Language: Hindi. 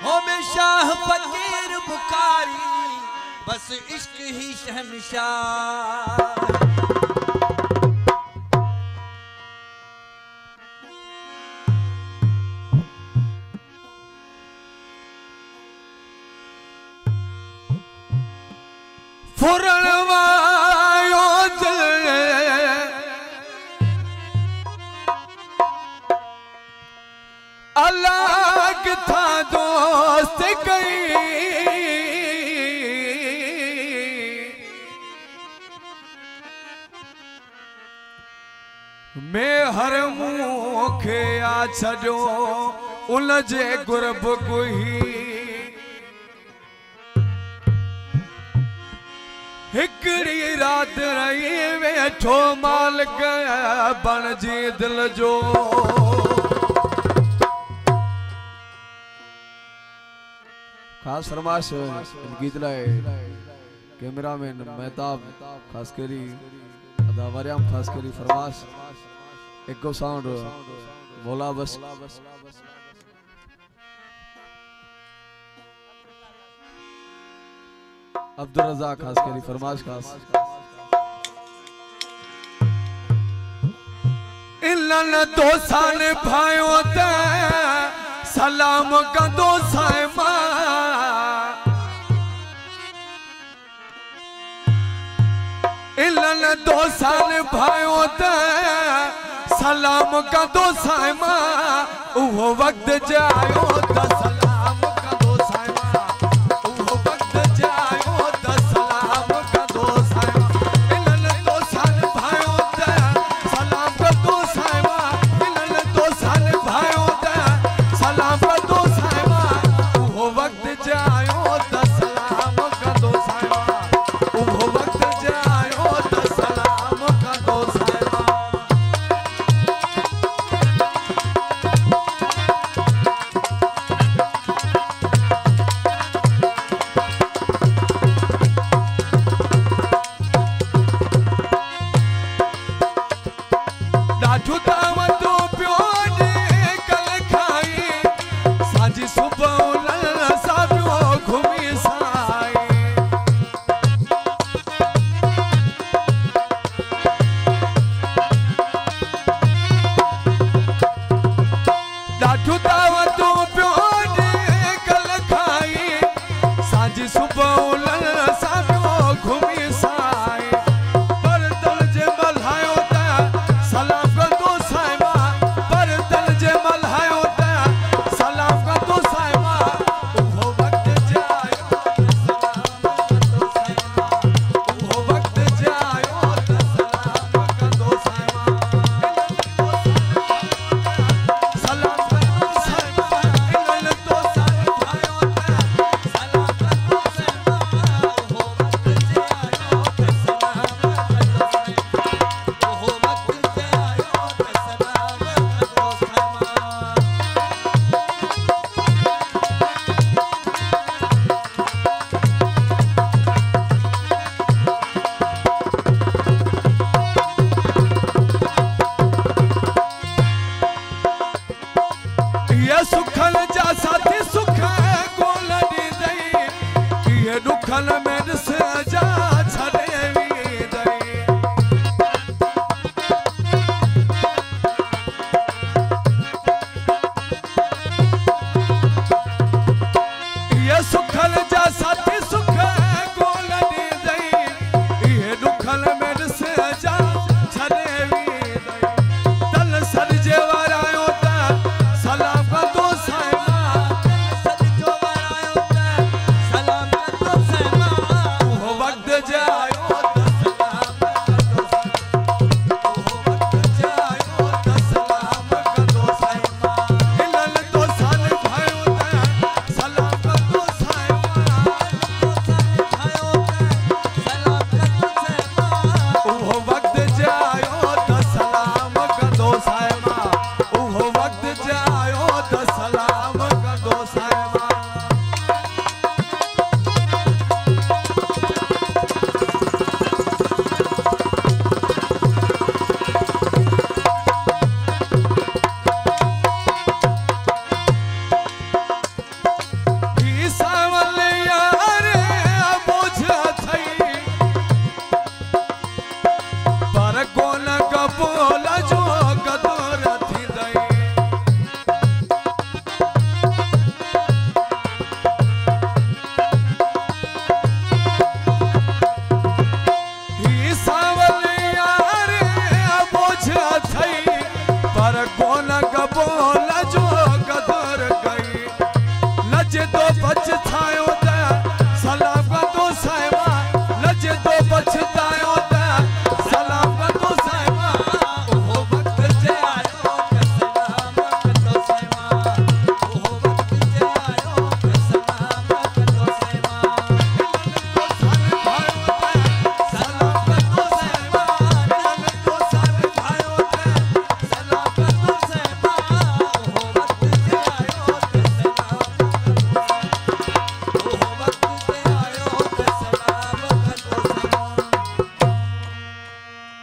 हो में शाह फकीर बुकारी बस इश्क ही शहंशाह। फुरवायो दिल अलग था दोस्त गई मैं हर मुंह खे आ छो उलझे गुरब कोई हिकड़ी रात रही वेठो मालिक बन जी दिल जो। खास फरमाश गीत लाए कैमरामैन मेहताब खास करी अदा वरियाम खास करी फरमाश एको साउंड बोला बस अब्दुल रज़ाक खास करी फरमाश खास इलन दोसान भायो ते सलाम कंदो साइमा इलन दोसान भायो ते सलाम कंदो साइमा उहो वक्त जायो त सलाम कंदो साइमा उहो वक्त जायो त सलाम कंदो साइमा इलन दोसान भायो ते सलाम कंदो साइमा इलन दोसान भायो ते सलाम कंदो साइमा उहो वक्त जायो त सलाम कंदो साइमा उहो वक्त जायो त सलाम कंदो साइमा। सलाम